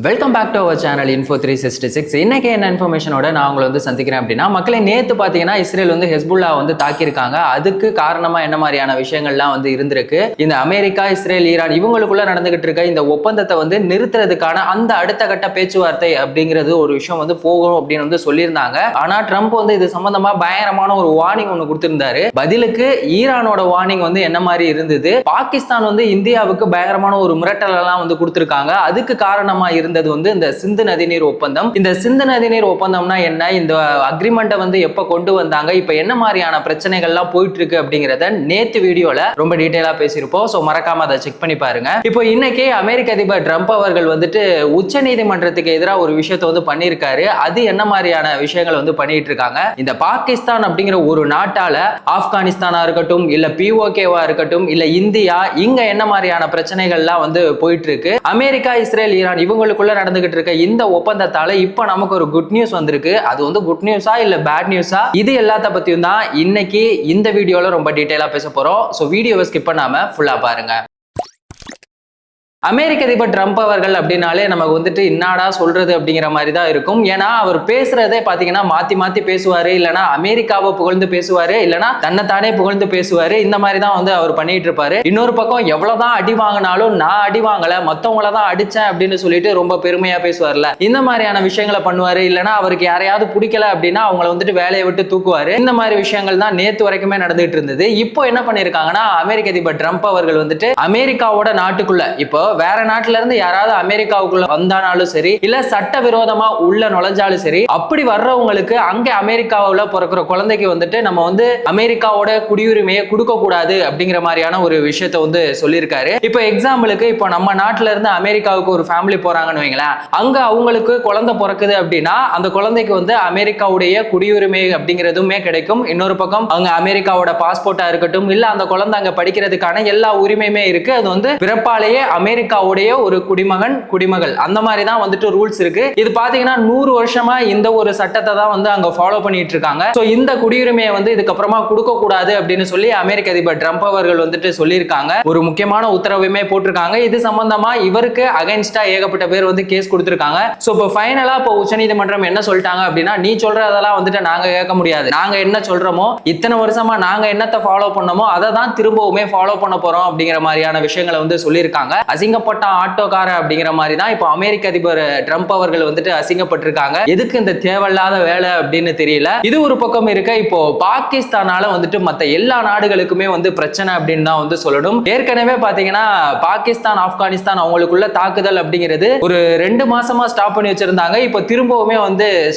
Welcome back to our channel Info 366. இன்னைக்கு என்ன இன்ஃபர்மேஷனோட நான் உங்களை சந்திக்கிறேன் அப்படின்னா, மக்களை நேற்று பார்த்தீங்கன்னா இஸ்ரேல் ஹெஸ்புல்லா தாக்கியிருக்காங்க. அதுக்கு காரணமா என்ன மாதிரியான விஷயங்கள்லாம் இருந்திருக்கு. இந்த அமெரிக்கா, இஸ்ரேல், ஈரான் இவங்களுக்குள்ள நடந்துகிட்டு இருக்க இந்த ஒப்பந்தத்தை நிறுத்துறதுக்கான அந்த அடுத்த கட்ட பேச்சுவார்த்தை அப்படிங்கிறது ஒரு விஷயம் போகும் அப்படின்னு சொல்லியிருந்தாங்க. ஆனா ட்ரம்ப் இது சம்பந்தமா பயங்கரமான ஒரு வார்னிங் ஒன்று கொடுத்திருந்தாரு. பதிலுக்கு ஈரானோட வார்னிங் என்ன மாதிரி இருந்தது, பாகிஸ்தான் இந்தியாவுக்கு பயங்கரமான ஒரு மிரட்டல் எல்லாம் கொடுத்திருக்காங்க. அதுக்கு காரணமா இருந்தது இந்த சிந்து நதிநீர் ஒப்பந்தம். இந்த சிந்து நதிநீர் ஒப்பந்தம்னா என்ன, இந்த அக்ரிமெண்ட்டை எப்ப கொண்டு வந்தாங்க, இப்ப என்ன மாதிரியான பிரச்சனைகள்லாம் போயிட்டு இருக்கு அப்படிங்கறத நேத்து வீடியோல ரொம்ப டீடைலா பேசியிருப்போம். சோ மறக்காம அதை செக் பண்ணி பாருங்க. இப்போ இன்னைக்கு அமெரிக்க அதிபர் ட்ரம்ப் அவர்கள் உச்ச நீதிமன்றத்துக்கு எதிராக ஒரு விஷயத்தை பண்ணியிருக்காரு. அது என்ன மாதிரியான விஷயங்கள் பண்ணிட்டு இருக்காங்க, இந்த பாகிஸ்தான் அப்படிங்கிற ஒரு நாட்டால ஆப்கானிஸ்தானா இருக்கட்டும், இல்ல பிஓகேவா இருக்கட்டும், இல்ல இந்தியா, இங்க என்ன மாதிரியான பிரச்சனைகள்லாம் போயிட்டு இருக்கு. அமெரிக்கா, இஸ்ரேல், ஈரான் இவங்களுக்குள்ள நடந்துகிட்டு இருக்க இந்த ஒப்பந்தத்தால இப்ப நமக்கு ஒரு குட் நியூஸ் வந்திருக்கு. அது குட் நியூஸா இல்ல பேட் நியூஸா, இது எல்லாத்த பத்தியும் தான் இன்னைக்கு இந்த வீடியோல ரொம்ப டீடைலா பேச போறோம். சோ வீடியோவை ஸ்கிப் பண்ணாம ஃபுல்லா பாருங்க. அமெரிக்க அதிபர் ட்ரம்ப் அவர்கள் அப்படின்னாலே நமக்கு இன்னாடா சொல்றது அப்படிங்கிற மாதிரி தான் இருக்கும். ஏன்னா அவர் பேசுறதே பாத்தீங்கன்னா மாத்தி மாத்தி பேசுவாரு, இல்லைன்னா அமெரிக்காவை புகழ்ந்து பேசுவாரு, இல்லைன்னா தன்னைத்தானே புகழ்ந்து பேசுவாரு. இந்த மாதிரி தான் அவர் பண்ணிட்டு இருப்பாரு. இன்னொரு பக்கம் எவ்வளவுதான் அடி வாங்கினாலும் நான் அடி வாங்கல, மத்தவங்கள தான் அடிச்சேன் அப்படின்னு சொல்லிட்டு ரொம்ப பெருமையா பேசுவார்ல, இந்த மாதிரியான விஷயங்களை பண்ணுவாரு. இல்லைன்னா அவருக்கு யாரையாவது பிடிக்கல அப்படின்னா அவங்கள வேலையை விட்டு தூக்குவாரு. இந்த மாதிரி விஷயங்கள் தான் நேத்து வரைக்குமே நடந்துட்டு இருந்தது. இப்போ என்ன பண்ணிருக்காங்கன்னா, அமெரிக்க அதிபர் ட்ரம்ப் அவர்கள் அமெரிக்காவோட நாட்டுக்குள்ள இப்போ வேற நாட்டுல இருந்து யாராவது அமெரிக்காவுக்குள்ள வந்தானாலும் சரி, இல்ல சட்டவிரோதமா உள்ள நுழைஞ்சாலும் சரி, அப்படி வர்றவங்களுக்கு அங்க அமெரிக்காவுல பிறக்கிற குழந்தைக்கு நம்ம அமெரிக்காவோட குடியுரிமையை கொடுக்க கூடாது அப்படிங்கிற மாதிரியான ஒரு விஷயத்தை சொல்லியிருக்காரு. இப்போ எக்ஸாம்பிளுக்கு இப்போ நம்ம நாட்டுல இருந்து அமெரிக்காவுக்கு ஒரு ஃபேமிலி போறாங்கன்னு வைங்களேன், அங்க அவங்களுக்கு குழந்தை பிறக்குது அப்படின்னா அந்த குழந்தைக்கு அமெரிக்காவுடைய குடியுரிமை அப்படிங்கிறதுமே கிடைக்கும். இன்னொரு பக்கம் அவங்க அமெரிக்காவோட பாஸ்போர்ட்டா இருக்கட்டும், இல்ல அந்த குழந்தை அங்க படிக்கிறதுக்கான எல்லா உரிமையுமே இருக்கு. அது பிறப்பாலேயே அமெரிக்காவுடைய ஒரு குடிமகன், குடிமகள், அந்த மாதிரி தான் ரூல்ஸ் இருக்கு. இது பாத்தீங்கன்னா 100 வருஷமா இந்த ஒரு சட்டத்தை தான் அங்க ஃபாலோ பண்ணிட்டு இருக்காங்க. சோ இந்த குடியுரிமையை இதுக்கப்புறமா கொடுக்க கூடாது அப்படின்னு சொல்லி அமெரிக்க அதிபர் ட்ரம்ப் அவர்கள் சொல்லியிருக்காங்க. ஒரு முக்கியமான உத்தரவுமே போட்டிருக்காங்க. இது சம்பந்தமா இவருக்கு அகைன்ஸ்டா ஏகப்பட்ட பேர் கேஸ் கொடுத்திருக்காங்க. சோ இப்போ ஃபைனலா இப்போ உச்சநீதிமன்றம் என்ன சொல்லிட்டாங்க அப்படின்னா, நீ சொல்றதெல்லாம் நாங்க கேட்க முடியாது, நாங்க என்ன சொல்றோமோ இத்தனை வருஷமா நாங்க என்னத்தை ஃபாலோ பண்ணோமோ அதை தான் திரும்பவுமே ஃபாலோ பண்ண போறோம் அப்படிங்கிற மாதிரியான விஷயங்களை சொல்லியிருக்காங்க. அசிங்கப்பட்ட ஆட்டோக்கார அப்படிங்கிற மாதிரி தான் இப்போ அமெரிக்க அதிபர் ட்ரம்ப் அவர்கள் அசிங்கப்பட்டிருக்காங்க. எதுக்கு இந்த தேவையில்லாத வேலை அப்படின்னு தெரியல. இது ஒரு பக்கம் இருக்க, இப்போ பாகிஸ்தானால மத்த எல்லா நாடுகளுக்குமே பிரச்சனை அப்படின்னு தான் சொல்லணும். ஏற்கனவே பாத்தீங்கன்னா பாகிஸ்தான், ஆப்கானிஸ்தான் அவங்களுக்குள்ள தாக்குதல் அப்படிங்கிறது ஒரு 2 மாசமா ஸ்டாப் பண்ணி வச்சிருந்தாங்க. இப்போ திரும்பவுமே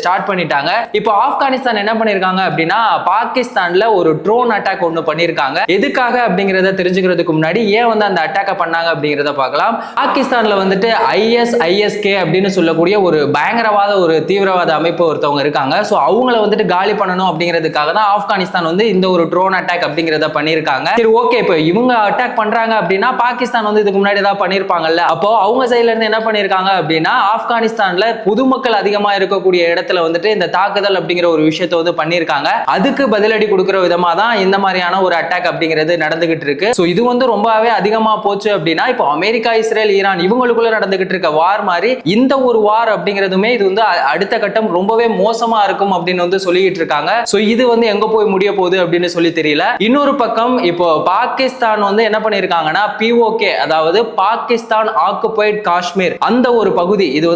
ஸ்டார்ட் பண்ணிட்டாங்க. இப்போ ஆப்கானிஸ்தான் என்ன பண்ணிருக்காங்க அப்படின்னா, பாகிஸ்தான்ல ஒரு ட்ரோன் அட்டாக் ஒன்னு பண்ணிருக்காங்க. எதுக்காக அப்படிங்கறத தெரிஞ்சுக்கிறதுக்கு முன்னாடி ஏன் அந்த அட்டாக் பண்ணாங்க அப்படிங்கறத பார்க்கலாம். பாகிஸ்தான்ல ISISK அப்படின்னு சொல்லக்கூடிய ஒரு பயங்கரவாத ஒரு தீவிரவாத அமைப்பு ஒருத்தவங்க இருக்காங்க. சோ அவங்கள காலி பண்ணணும் அப்படிங்கிறதுக்காக தான் ஆப்கானிஸ்தான் இந்த ஒரு ட்ரோன் அட்டாக் அப்படிங்கறத பண்ணிருக்காங்க. சரி, ஓகே, இப்போ இவங்க அட்டாக் பண்றாங்க அப்படின்னா பாகிஸ்தான் இதுக்கு முன்னாடி ஏதாவது பண்ணிருப்பாங்கல்ல, அப்போ அவங்க சைடுல இருந்து என்ன பண்ணிருக்காங்க அப்படின்னா, ஆப்கானிஸ்தான்ல பொதுமக்கள் அதிகமா இருக்கக்கூடிய இடத்துல இந்த தாக்குதல் அப்படிங்கிற ஒரு விஷயத்தை பண்ணிருக்காங்க. அதுக்கு பதிலடி கொடுக்கிற விதமா தான் இந்த மாதிரியான ஒரு அட்டாக் அப்படிங்கிறது நடந்துகிட்டு இருக்கு. சோ இது ரொம்பவே அதிகமா போச்சு அப்படின்னா, இப்போ அமெரிக்கா, இஸ்ரேல், ஈரான் இவங்களுக்குள்ள நடந்துகிட்டு இருக்க வார் மாதிரி இந்த ஒரு வார் அப்படிங்கிறதுமே இது அடுத்த கட்டம் ரொம்பவே மோசமா இருக்கும் அப்படின்னு சொல்லிட்டு இருக்காங்க. சோ இது எங்க போய் முடிய போகுது அப்படின்னு சொல்லி தெரியல. இன்னொரு பக்கம் இப்போ பாகிஸ்தான் என்ன பண்ணிருக்காங்கன்னா, POK, அதாவது பாகிஸ்தான் ஆக்குபைட் காஷ்மீர், அந்த ஒரு பகுதி இது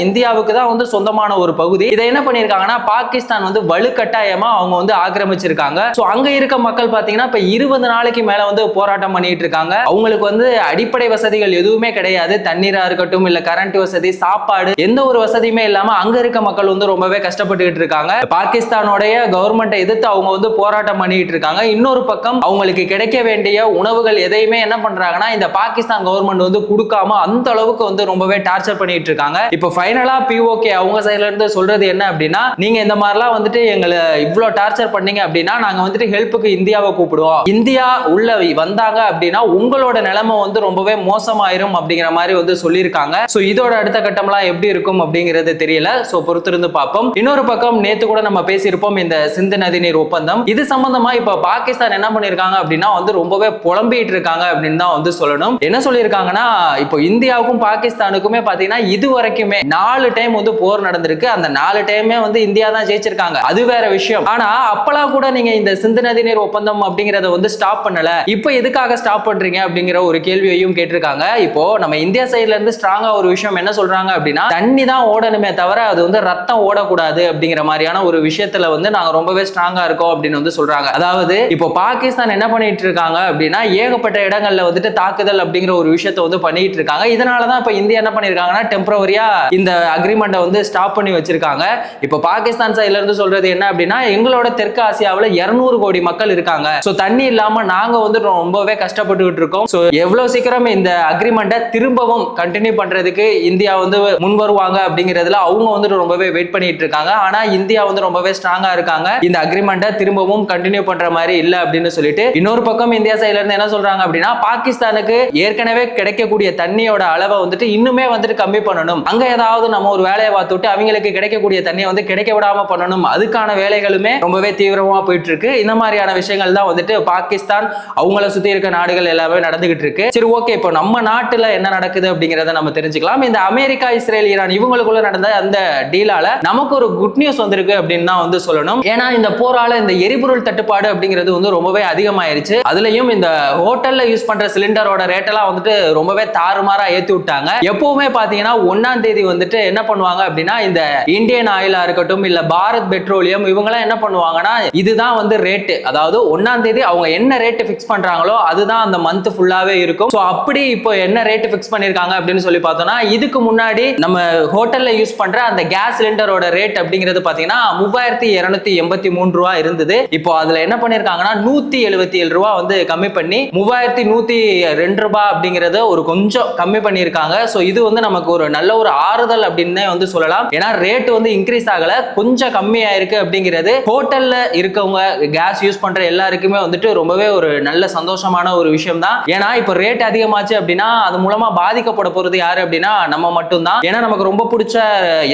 இந்தியாவுக்கு தான் சொந்தமான ஒரு பகுதி. இதை என்ன பண்ணிருக்காங்கன்னா, பாகிஸ்தான் வலுக்கட்டாயமா அவங்க ஆக்கிரமிச்சிருக்காங்க. சோ அங்க இருக்க மக்கள் பாத்தீங்கன்னா இப்ப 20 நாளைக்கு மேல போராட்டம் பண்ணிட்டு இருக்காங்க. அவங்களுக்கு அடிப்படை வசதிகள் எதுவுமே கிடையாது. தண்ணீரா இருக்கட்டும், இல்ல கரண்ட் வசதி, சாப்பாடு, எந்த ஒரு வசதியுமே இல்லாம அங்க இருக்க மக்கள் ரொம்பவே கஷ்டப்பட்டுட்டு இருக்காங்க. பாகிஸ்தானுடைய கவர்மெண்ட்டை எதிர்த்து அவங்க போராட்டம் பண்ணிட்டு இருக்காங்க. இன்னொரு பக்கம் அவங்களுக்கு கிடைக்க வேண்டிய உணவுகள் எதையுமே என்ன பண்றாங்கன்னா, இந்த பாகிஸ்தான் கவர்மெண்ட் கொடுக்காம அந்த அளவுக்கு ரொம்பவே டார்ச்சர் பண்ணிட்டு இருக்காங்க. இப்போ ஃபைனலா POK அவங்க சைடுல இருந்து சொல்றது என்ன அப்படின்னா, நீங்க இந்த மாதிரிலாம் எங்களை இவ்வளவு டார்ச்சர் பண்ணீங்க அப்படின்னா நாங்க ஹெல்ப்புக்கு இந்தியாவை கூப்பிடுவோம். இந்தியா உள்ள வந்தாங்க அப்படின்னா உங்களோட நிலைமை வந்து ரொம்பவே மோசமாயிரும் அப்படிங்கிற மாதிரி வந்து சொல்லியிருக்காங்க. சோ இதோட அடுத்த கட்டம்லாம் எப்படி இருக்கும் அப்படிங்கிறது தெரியல. சோ பொறுத்திருந்து பார்ப்போம். இன்னொரு பக்கம் நேத்து கூட நம்ம பேசியிருப்போம் இந்த சிந்து நதிநீர் ஒப்பந்தம். இது சம்பந்தமா இப்ப பாகிஸ்தான் என்ன பண்ணிருக்காங்க அப்படின்னா வந்து ரொம்பவே புலம்பிட்டு இருக்காங்க அப்படின்னு தான் வந்து சொல்லணும். என்ன சொல்லியிருக்காங்கன்னா, இப்போ இந்தியாவுக்கும் பாகிஸ்தானுக்குமே பாத்தீங்கன்னா இது வரைக்குமே 4 டைம் வந்து போர் நடந்திருக்கு. அந்த 4 டைமே வந்து இந்தியா தான் ஜெயிச்சிருக்காங்க. அது வேற விஷயம். ஆனா அப்பலாம் கூட நீங்க இந்த சிந்து நதிநீர் ஒப்பந்தம் அப்படிங்கறத வந்து ஸ்டாப் பண்ணல. இப்போ எதுக்காக ஸ்டாப் பண்றீங்க அப்படிங்கிற ஒரு கேள்வியையும் கேட்டிருக்காங்க. இப்போ நம்ம இந்தியா சைடுல இருந்து ஸ்ட்ராங்கா ஒரு விஷயம் என்ன சொல்றாங்க அப்படின்னா, தண்ணி தான் ஓடணுமே தவிர அது வந்து ரத்தம் ஓடக்கூடாது அப்படிங்கிற மாதிரியான ஒரு விஷயத்துல வந்து நாங்க ரொம்பவே ஸ்ட்ராங்கா இருக்கோம் அப்படின்னு வந்து சொல்றாங்க. அதாவது இப்போ பாகிஸ்தான் என்ன பண்ணிட்டு இருக்காங்க அப்படின்னா, ஏகப்பட்ட இடங்கள்ல வந்துட்டு தாக்குதல் அப்படிங்கிற ஒரு விஷயத்தை வந்து பண்ணிட்டு இருக்காங்க. இதனாலதான் இப்ப இந்தியா என்ன பண்ணிருக்காங்கன்னா டெம்பரவரியா இந்த அக்ரிமெண்ட்டை வந்து ஸ்டாப் பண்ணி வச்சிருக்காங்க. இப்போ பாகிஸ்தான் சைடுல இருந்து சொல்றது என்ன அப்படின்னா, எங்களோட தெற்கு ஆசியாவில் 200 கோடி மக்கள் இருக்காங்க. சோ தண்ணி இல்லாம நாங்க வந்து ரொம்பவே கஷ்டப்பட்டுக்கிட்டு இருக்கோம். சோ எவ்வளவு சீக்கிரம் இந்த அக்ரிமெண்ட்டை திரும்பவும் கண்டினியூ பண்றதுக்கு இந்தியா வந்து முன் வருவாங்க அப்படிங்கிறதுல அவங்க வந்து ரொம்பவே வெயிட் பண்ணிட்டு இருக்காங்க. ஆனா இந்தியா வந்து ரொம்பவே ஸ்ட்ராங்கா இருக்காங்க. இந்த அக்ரிமெண்ட்டை திரும்பவும் கண்டினியூ பண்ற மாதிரி இல்ல அப்படின்னு சொல்லிட்டு இன்னொரு பக்கம் இந்தியா சைடுல இருந்து என்ன சொல்றாங்க அப்படின்னா, பாகிஸ்தானுக்கு ஏற்கனவே கிடைக்கக்கூடிய தண்ணியோட அளவை வந்துட்டு இன்னுமே வந்துட்டு கம்மி பண்ணணும். அங்க ஏதாவது நம்ம ஒரு வேலையை பார்த்துட்டு அவங்களுக்கு கிடைக்கக்கூடிய தண்ணியை வந்து கிடைக்க விடாம பண்ணணும். அதுக்கான வேலைகளுமே ரொம்பவே தீவிரமா போயிட்டு இருக்கு. இந்த மாதிரியான விஷயங்கள் தான் வந்துட்டு பாகிஸ்தான் அவங்கள சுத்தி இருக்க நாடுகள் எல்லாமே நடந்துகிட்டு இருக்கு. சரி, ஓகே, இப்போ நம்ம நாட்டுல என்ன நடக்குது அப்படிங்கறத நம்ம தெரிஞ்சுக்கலாம். இந்த அமெரிக்கா, இஸ்ரேல், ஈரான் இவங்களுக்குள்ள நடந்த அந்த டீலால நமக்கு ஒரு குட் நியூஸ் வந்திருக்கு அப்படின்னு தான் வந்து சொல்லணும். ஏன்னா இந்த போரால இந்த எரிபொருள் தட்டுப்பாடு அப்படிங்கிறது வந்து ரொம்பவே அதிகமாயிருச்சு. அதுலயும் இந்த ஹோட்டல்ல யூஸ் பண்ற சிலிண்டரோட ரேட் எல்லாம் வந்துட்டு ரொம்பவே தாறுமாறா ஏத்தி விட்டாங்க. எப்பவுமே பாத்தீங்கன்னா 1ஆம் தேதி வந்துட்டு என்ன பண்ணுவாங்க அப்படின்னா, இந்த இந்தியன் ஆயிலா இருக்கட்டும் இல்ல பாரத் பெட்ரோலியம் இவங்கெல்லாம் என்ன பண்ணுவாங்கன்னா, இதுதான் வந்து ரேட்டு, அதாவது 1ஆம் தேதி அவங்க என்ன ரேட் பிக்ஸ் பண்றாங்களோ அதுதான் அந்த மந்த் ஃபுல்லாவே இருக்கும். சோ அப்படி இப்போ என்ன ரேட் பிக்ஸ் பண்ணிருக்காங்க அப்படின்னு சொல்லி பார்த்தோம்னா, இதுக்கு முன்னாடி நம்ம ஹோட்டல்ல யூஸ் பண்ற அந்த கேஸ் சிலிண்டரோட ரேட் அப்படிங்கிறது பாத்தீங்கன்னா 3283 ரூபாய் இருந்தது. இப்போ அதுல என்ன பண்ணிருக்காங்கன்னா 177 ரூபாய் வந்து கம்மி பண்ணி 3102 ரூபாய் அப்படிங்கறத ஒரு கொஞ்சம் கம்மி பண்ணிருக்காங்க. சோ இது வந்து நமக்கு ஒரு நல்ல ஒரு ஆறுதல் அப்படின்னு வந்து சொல்லலாம். ஏன்னா ரேட் வந்து இன்க்ரீஸ் ஆகல, கொஞ்சம் கம்மியா இருக்கு அப்படிங்கிறது ஹோட்டல்ல இருக்கவங்க கேஸ் யூஸ் பண்ற எல்லாருக்குமே வந்துட்டு ரொம்பவே ஒரு நல்ல சந்தோஷமான ஒரு விஷயம் தான். ஏன்னா இப்ப ரேட் அதிகமாச்சு அப்படின்னா அது மூலமா பாதிக்கப்பட போறது யாரு அப்படின்னா நம்ம மட்டும் தான். ஏன்னா நமக்கு ரொம்ப பிடிச்ச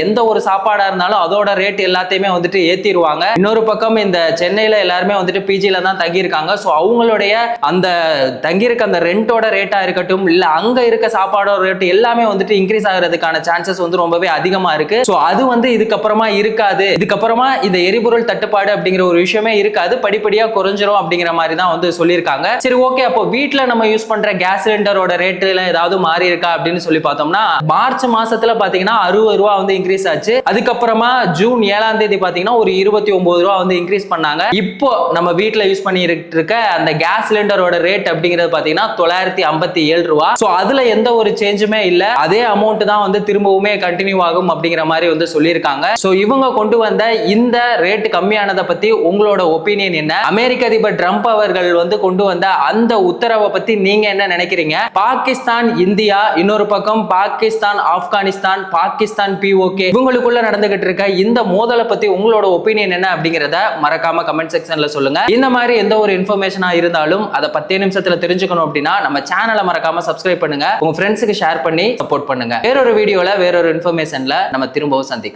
எந்த ஒரு சாப்பாடா இருந்தாலும் அதோட ரேட் எல்லாத்தையுமே வந்துட்டு ஏத்திடுவாங்க. இன்னொரு பக்கம் இந்த சென்னையில எல்லாருமே வந்துட்டு பிஜில தான் தங்கி இருக்காங்க. சோ அவங்களுடைய அந்த தங்கி இருக்க அந்த ரெண்டோட ரேட்டா இருக்கட்டும் இல்ல அங்க இருக்க சாப்பாடோட ரேட் எல்லாமே வந்துட்டு இன்க்ரீஸ் ஆகிறதுக்கான சான்சஸ் வந்து ரொம்பவே அதிகமா இருக்கு. சோ அது வந்து இதுக்கப்புறமா இருக்காது. இதுக்கப்புறமா இந்த எரிபொருள் தட்டுப்பாடு அப்படிங்கிற ஒரு விஷயமே இருக்காது, படிப்படியா குறைஞ்சிரும் அப்படிங்கிற மாதிரி தான் வந்து சொல்லியிருக்காங்க. சரி, ஓகே, அப்போ வீட்டுல நம்ம யூஸ் பண்ற கேஸ் சிலிண்டரோட ரேட்ல ஏதாவது மாறி இருக்கா அப்படின்னு சொல்லி பார்த்தோம்னா, மார்ச் மாசத்துல பாத்தீங்கன்னா 60 ரூபாய் வந்து இன்க்ரீஸ் ஆச்சு. அதுக்கப்புறமா ஜூன் 7ஆம் தேதி பாத்தீங்கன்னா ஒரு 29 ரூபாய் வந்து இன்க்ரீஸ் பண்ணாங்க. இப்போ நம்ம வீட்டுல யூஸ் பண்ணி இருக்க அந்த கேஸ் சிலிண்டரோட ரேட் அப்படிங்கிறது பாத்தீங்கன்னா 957 ரூபாய். சோ அதுல எந்த ஒரு சேஞ்சுமே இல்ல, அதே அமௌண்ட் தான் வந்து திரும்பவுமே கண்டினியூ ஆகும் அப்படிங்கிற மாதிரி வந்து சொல்லியிருக்காங்க. சோ இவங்க கொண்டு வந்த இந்த ரேட் கம்மியானதை பத்தி உங்களோட ஒப்பீனியன் என்ன? அமெரிக்க அதிபர் ட்ரம்ப் அவர்கள் வந்து கொண்டு வந்த அந்த உத்தரவை பத்தி நீங்க என்ன நினைக்கிறீங்க? பாகிஸ்தான், இந்தியா, இன்னொரு பக்கம் பாகிஸ்தான், ஆப்கானிஸ்தான், பாகிஸ்தான் POK இவங்களுக்குள்ள நடந்துகிட்டு இருக்க இந்த மோதலை பத்தி உங்களோட ஒப்பீனியன் என்ன அப்படிங்கறத மறக்காம கமெண்ட் செக்ஷன்ல சொல்லுங்க. இந்த மாதிரி எந்த ஒரு இன்ஃபர்மேஷனா இருந்தாலும் அதை 10 நிமிஷத்துல தெரிஞ்சுக்கணும் அப்படின்னா நம்ம சேனலை மறக்காம சப்ஸ்கிரைப் பண்ணுங்க, உங்க ஃப்ரெண்ட்ஸுக்கு ஷேர் பண்ணி சப்போர்ட் பண்ணுங்க. வேறொரு வீடியோல வேறொரு இன்ஃபர்மேஷன்ல நம்ம திரும்பவும் சந்திக்கலாம்.